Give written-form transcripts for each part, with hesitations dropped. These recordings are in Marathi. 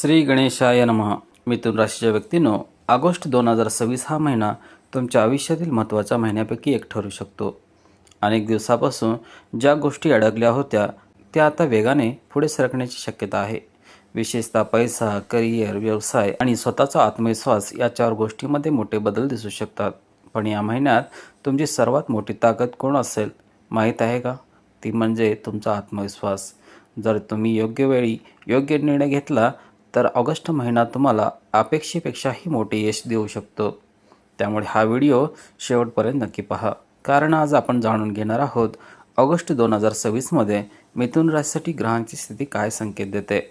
श्री गणेशाय नमः. मिथुन राशीच्या व्यक्तींनो, ऑगस्ट 2026 हा महिना तुमच्या आयुष्यातील महत्त्वाच्या महिन्यापैकी एक ठरू शकतो. अनेक दिवसापासून ज्या गोष्टी अडकल्या होत्या त्या आता वेगाने पुढे सरकण्याची शक्यता आहे. विशेषतः पैसा, करिअर, व्यवसाय आणि स्वतःचा आत्मविश्वास या चार गोष्टींमध्ये मोठे बदल दिसू शकतात. पण या महिन्यात तुमची सर्वात मोठी ताकद कोण असेल माहीत आहे का? ती म्हणजे तुमचा आत्मविश्वास. जर तुम्ही योग्य वेळी योग्य निर्णय घेतला तर ऑगस्ट महिना तुम्हाला अपेक्षेपेक्षाही मोठे यश देऊ शकतो. त्यामुळे हा व्हिडिओ शेवटपर्यंत नक्की पहा, कारण आज आपण जाणून घेणार आहोत ऑगस्ट 2026मध्ये मिथुन राशीसाठी ग्रहांची स्थिती काय संकेत देते.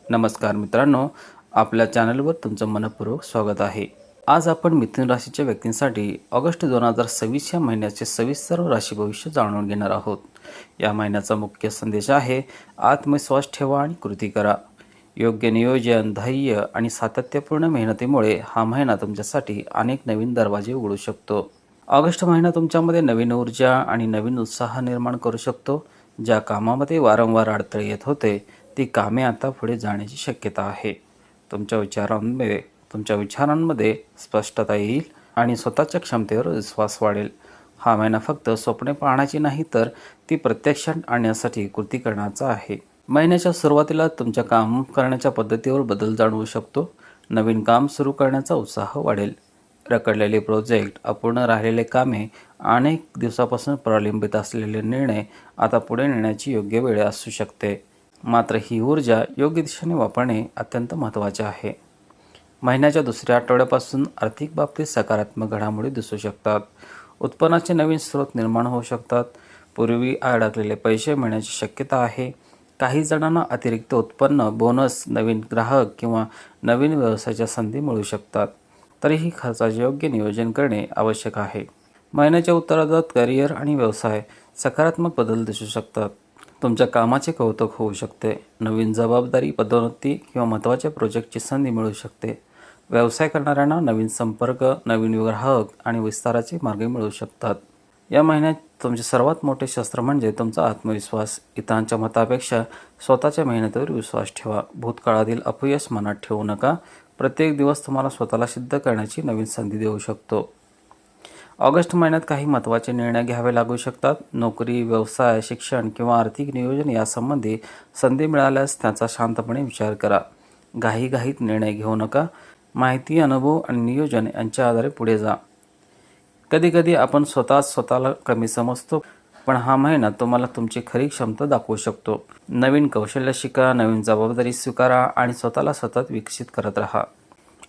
नमस्कार मित्रांनो, आपल्या चॅनलवर तुमचं मनपूर्वक स्वागत आहे. आज आपण मिथुन राशीच्या व्यक्तींसाठी ऑगस्ट 2026 या महिन्याचे सविस्तर राशी भविष्य जाणून घेणार आहोत. या महिन्याचा मुख्य संदेश आहे आत्मविश्वास ठेवा आणि कृती करा. योग्य नियोजन, धैर्य आणि सातत्यपूर्ण मेहनतीमुळे हा महिना तुमच्यासाठी अनेक नवीन दरवाजे उघडू शकतो. ऑगस्ट महिना तुमच्यामध्ये नवीन ऊर्जा आणि नवीन उत्साह निर्माण करू शकतो. ज्या कामामध्ये वारंवार अडथळे येत होते ती कामे आता पुढे जाण्याची शक्यता आहे. तुमच्या विचारांमध्ये स्पष्टता येईल आणि स्वतःच्या क्षमतेवर विश्वास वाढेल. हा महिना फक्त स्वप्ने पाहण्याची नाही तर ती प्रत्यक्षात आणण्यासाठी कृती करण्याचा आहे. महिन्याच्या सुरुवातीला तुमच्या काम करण्याच्या पद्धतीवर बदल जाणवू शकतो. नवीन काम सुरू करण्याचा उत्साह वाढेल. रखडलेले प्रोजेक्ट, अपूर्ण राहिलेले कामे, अनेक दिवसापासून प्रलंबित असलेले निर्णय आता पुढे नेण्याची योग्य वेळ असू शकते. मात्र ही ऊर्जा योग्य दिशेने वापरणे अत्यंत महत्त्वाचे आहे. महिन्याच्या दुसऱ्या आठवड्यापासून आर्थिक बाबतीत सकारात्मक घडामोडी दिसू शकतात. उत्पन्नाचे नवीन स्रोत निर्माण होऊ शकतात. पूर्वी अडकलेले पैसे मिळण्याची शक्यता आहे. काही जणांना अतिरिक्त उत्पन्न, बोनस, नवीन ग्राहक किंवा नवीन व्यवसायाच्या संधी मिळू शकतात. तरीही खर्चाचे योग्य नियोजन करणे आवश्यक आहे. महिन्याच्या उत्तरार्धात करिअर आणि व्यवसाय सकारात्मक बदल दिसू शकतात. तुमच्या कामाचे कौतुक होऊ शकते. नवीन जबाबदारी, पदोन्नती किंवा महत्त्वाच्या प्रोजेक्टची संधी मिळू शकते. व्यवसाय करणाऱ्यांना नवीन संपर्क, नवीन ग्राहक आणि विस्ताराचे मार्ग मिळू शकतात. या महिन्यात तुमचे सर्वात मोठे शस्त्र म्हणजे तुमचा आत्मविश्वास. इतरांच्या मतापेक्षा स्वतःच्या मेहनतीवर विश्वास ठेवा. भूतकाळातील अपयश मनात ठेवू नका. प्रत्येक दिवस तुम्हाला स्वतःला सिद्ध करण्याची नवीन संधी देऊ शकतो. ऑगस्ट महिन्यात काही महत्त्वाचे निर्णय घ्यावे लागू शकतात. नोकरी, व्यवसाय, शिक्षण किंवा आर्थिक नियोजन यासंबंधी संधी मिळाल्यास त्याचा शांतपणे विचार करा. घाईघाईत निर्णय घेऊ नका. माहिती, अनुभव आणि नियोजन यांच्या आधारे पुढे जा. कधीकधी आपण स्वतःला कमी समजतो, पण हा महिना तुम्हाला तुमची खरी क्षमता दाखवू शकतो. नवीन कौशल्य शिका, नवीन जबाबदारी स्वीकारा आणि स्वतःला सतत विकसित करत राहा.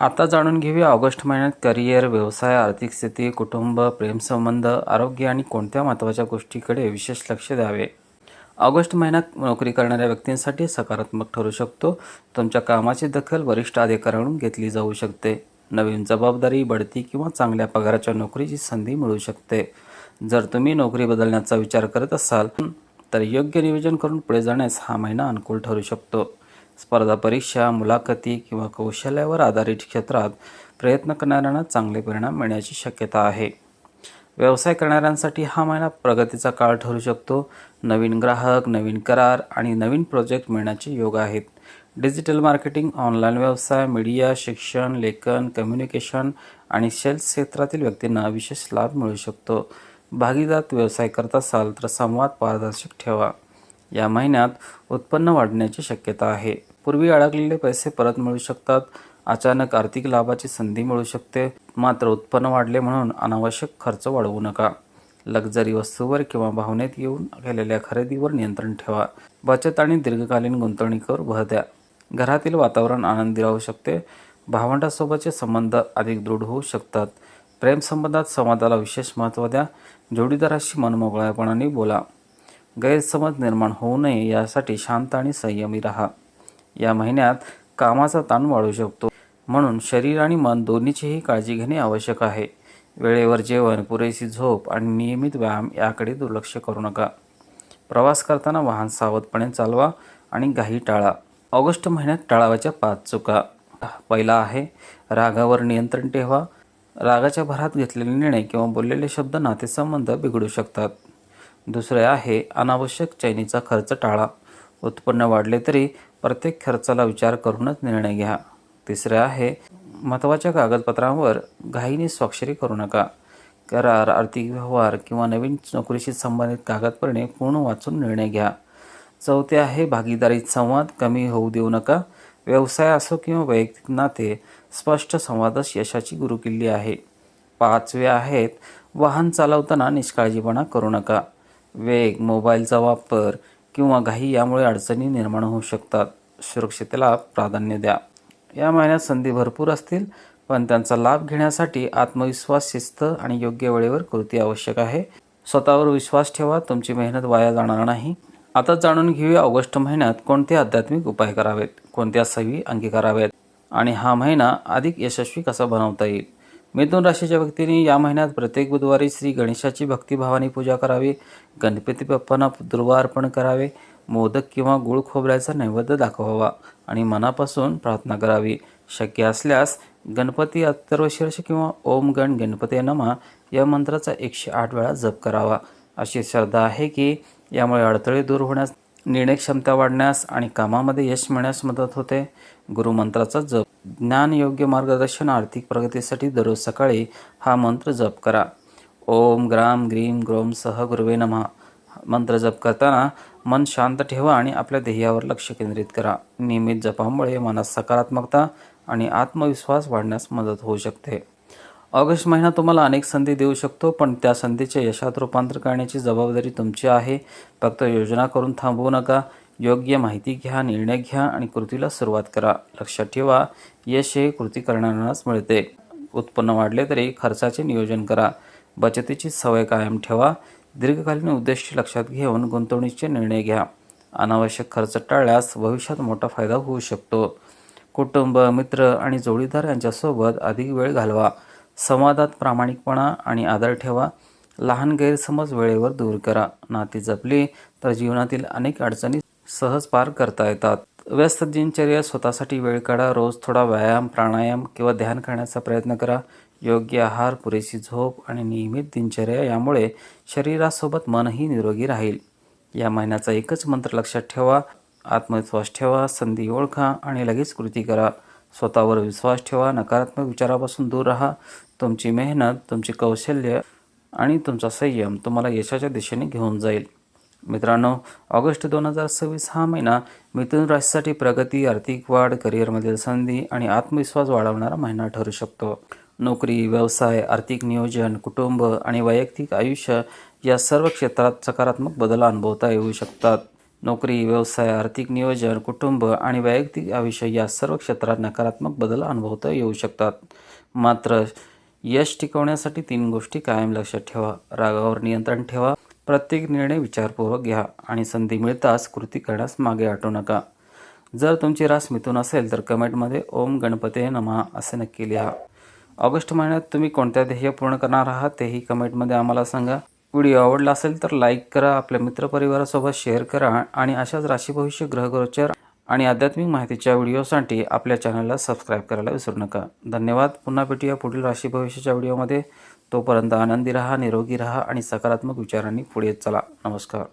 आता जाणून घेऊया ऑगस्ट महिन्यात करिअर, व्यवसाय, आर्थिक स्थिती, कुटुंब, प्रेमसंबंध, आरोग्य आणि कोणत्या महत्त्वाच्या गोष्टीकडे विशेष लक्ष द्यावे. ऑगस्ट महिन्यात नोकरी करणाऱ्या व्यक्तींसाठी सकारात्मक ठरू शकतो. तुमच्या कामाची दखल वरिष्ठ अधिकाऱ्यांकडून घेतली जाऊ शकते. नवीन जबाबदारी, बढती किंवा चांगल्या पगाराच्या नोकरीची संधी मिळू शकते. जर तुम्ही नोकरी बदलण्याचा विचार करत असाल तर योग्य नियोजन करून पुढे जाण्यास हा महिना अनुकूल ठरू शकतो. स्पर्धा परीक्षा, मुलाखती किंवा कौशल्यावर आधारित क्षेत्रात प्रयत्न करणाऱ्यांना चांगले परिणाम मिळण्याची शक्यता आहे. व्यवसाय करणाऱ्यांसाठी हा महिना प्रगतीचा काळ ठरू शकतो. नवीन ग्राहक, नवीन करार आणि नवीन प्रोजेक्ट मिळण्याचे योग आहेत. डिजिटल मार्केटिंग, ऑनलाईन व्यवसाय, मीडिया, शिक्षण, लेखन, कम्युनिकेशन आणि सेल्स क्षेत्रातील व्यक्तींना विशेष लाभ मिळू शकतो. भागीदार व्यवसाय करत असाल तर संवाद पारदर्शक ठेवा. या महिन्यात उत्पन्न वाढण्याची शक्यता आहे. पूर्वी अडकलेले पैसे परत मिळू शकतात. अचानक आर्थिक लाभाची संधी मिळू शकते. मात्र उत्पन्न वाढले म्हणून अनावश्यक खर्च वाढवू नका. लक्झरी वस्तूवर किंवा भावनेत येऊन केलेल्या खरेदीवर नियंत्रण ठेवा. बचत आणि दीर्घकालीन गुंतवणुकीवर भर द्या. घरातील वातावरण आनंदी राहू शकते. भावंडासोबतचे संबंध अधिक दृढ होऊ शकतात. प्रेमसंबंधात संवादाला विशेष महत्त्व द्या. जोडीदाराशी मनमोकळेपणाने बोला. गैरसमज निर्माण होऊ नये यासाठी शांत आणि संयमी राहा. या महिन्यात कामाचा ताण वाढू शकतो, म्हणून शरीर आणि मन दोन्हीचीही काळजी घेणे आवश्यक आहे. वेळेवर जेवण, पुरेशी झोप आणि नियमित व्यायाम याकडे दुर्लक्ष करू नका. प्रवास करताना वाहन सावधपणे चालवा आणि घाई टाळा. ऑगस्ट महिन्यात टाळावयाच्या 5 चुका. पहिला आहे रागावर नियंत्रण ठेवा. रागाच्या भरात घेतलेले निर्णय किंवा बोललेले शब्द नातेसंबंध बिघडू शकतात. दुसरे आहे अनावश्यक चैनीचा खर्च टाळा. उत्पन्न वाढले तरी प्रत्येक खर्चाला विचार करूनच निर्णय घ्या. तिसरे आहे, महत्त्वाच्या कागदपत्रांवर घाईने स्वाक्षरी करू नका. करार, आर्थिक व्यवहार किंवा नवीन नोकरीशी संबंधित कागदपत्रे पूर्ण वाचून निर्णय घ्या. चौथे आहे, भागीदारीत संवाद कमी होऊ देऊ नका. व्यवसाय असो किंवा वैयक्तिक नाते, स्पष्ट संवादच यशाची गुरुकिल्ली आहे. पाचवे आहेत, वाहन चालवताना निष्काळजीपणा करू नका. वेग, मोबाईलचा वापर किंवा घाई यामुळे अडचणी निर्माण होऊ शकतात. सुरक्षिततेला प्राधान्य द्या. या महिन्यात संधी भरपूर असतील, पण त्यांचा लाभ घेण्यासाठी आत्मविश्वास, शिस्त आणि योग्य वेळेवर कृती आवश्यक आहे. स्वतःवर विश्वास ठेवा, तुमची मेहनत वाया जाणार नाही. आता जाणून घेऊया ऑगस्ट महिन्यात कोणते आध्यात्मिक उपाय करावेत, कोणत्या सवयी अंगीकाराव्यात आणि हा महिना अधिक यशस्वी कसा बनवता येईल. मिथुन राशीच्या व्यक्तींनी या महिन्यात प्रत्येक बुधवारी श्री गणेशाची भक्तिभावाने पूजा करावी. गणपती बाप्पांना दुर्वा अर्पण करावे. मोदक किंवा गुळ खोबऱ्याचा नैवेद्य दाखवावा आणि मनापासून प्रार्थना करावी. शक्य असल्यास गणपती अथर्वशीर्ष किंवा ओम गण गणपती नमः या मंत्राचा 108 वेळा जप करावा. अशी श्रद्धा आहे की यामुळे अडथळे दूर होण्यास, निर्णय क्षमता वाढण्यास आणि कामामध्ये यश मिळण्यास मदत होते. गुरुमंत्राचा जप, ज्ञान, योग्य मार्गदर्शन, आर्थिक प्रगतीसाठी दररोज सकाळी हा मंत्र जप करा. ओम ग्राम ग्रीम ग्रोम सह गुरुवे नमः मंत्र जप करताना मन शांत ठेवा आणि आपल्या ध्येयावर लक्ष केंद्रित करा. नियमित जपामुळे मनात सकारात्मकता आणि आत्मविश्वास वाढण्यास मदत होऊ शकते. ऑगस्ट महिना तुम्हाला अनेक संधी देऊ शकतो, पण त्या संधीचे यशात रूपांतर करण्याची जबाबदारी तुमची आहे. फक्त योजना करून थांबवू नका. योग्य माहिती घ्या, निर्णय घ्या आणि कृतीला सुरुवात करा. लक्षात ठेवा, यश हे कृती करणाऱ्यांनाच मिळते. उत्पन्न वाढले तरी खर्चाचे नियोजन करा. बचतीची सवय कायम ठेवा. दीर्घकालीन उद्दिष्टे लक्षात घेऊन गुंतवणुकीचे निर्णय घ्या. अनावश्यक खर्च टाळल्यास भविष्यात मोठा फायदा होऊ शकतो. कुटुंब, मित्र आणि जोडीदार यांच्यासोबत अधिक वेळ घालवा. संवादात प्रामाणिकपणा आणि आदर ठेवा. लहान गैरसमज वेळेवर दूर करा. नाती जपली तर जीवनातील अनेक अडचणी सहज पार करता येतात. व्यस्त दिनचर्या स्वतःसाठी वेळ काढा. रोज थोडा व्यायाम, प्राणायाम किंवा ध्यान करण्याचा प्रयत्न करा. योग्य आहार, पुरेशी झोप आणि नियमित दिनचर्या यामुळे शरीरासोबत मनही निरोगी राहील. या महिन्याचा एकच मंत्र लक्षात ठेवा, आत्मविश्वास ठेवा, संधी ओळखा आणि लगेच कृती करा. स्वतःवर विश्वास ठेवा, नकारात्मक विचारापासून दूर राहा. तुमची मेहनत, तुमचे कौशल्य आणि तुमचा संयम तुम्हाला यशाच्या दिशेने घेऊन जाईल. मित्रांनो, ऑगस्ट 2026 हा महिना मिथुन राशीसाठी प्रगती, आर्थिक वाढ, करिअरमधील संधी आणि आत्मविश्वास वाढवणारा महिना ठरू शकतो. नोकरी, व्यवसाय, आर्थिक नियोजन, कुटुंब आणि वैयक्तिक आयुष्य या सर्व क्षेत्रात सकारात्मक बदल अनुभवता येऊ शकतात. नोकरी, व्यवसाय, आर्थिक नियोजन, कुटुंब आणि वैयक्तिक आयुष्य या सर्व क्षेत्रात नकारात्मक बदल अनुभवता येऊ शकतात. मात्र यश टिकवण्यासाठी 3 गोष्टी कायम लक्षात ठेवा. रागावर नियंत्रण ठेवा. प्रत्येक निर्णय विचारपूर्वक घ्या आणि संधी मिळताच कृती करण्यास मागे हटू नका. जर तुमची राशी मिथुन असेल तर कमेंटमध्ये ओम गणपते नमः असे नक्की लिहा. ऑगस्ट महिन्यात तुम्ही कोणत्या ध्येय पूर्ण करणार आहात तेही कमेंटमध्ये आम्हाला सांगा. व्हिडिओ आवडला असेल तर लाईक करा, आपल्या मित्रपरिवारासोबत शेअर करा आणि अशाच राशी भविष्य, ग्रहगोचर आणि आध्यात्मिक माहितीच्या व्हिडिओसाठी आपल्या चॅनलला सबस्क्राईब करायला विसरू नका. धन्यवाद. पुन्हा भेटूया पुढील राशी भविष्याच्या व्हिडिओमध्ये. तोपर्यंत आनंदी राहा, निरोगी राहा आणि सकारात्मक विचारांनी पुढे चला. नमस्कार.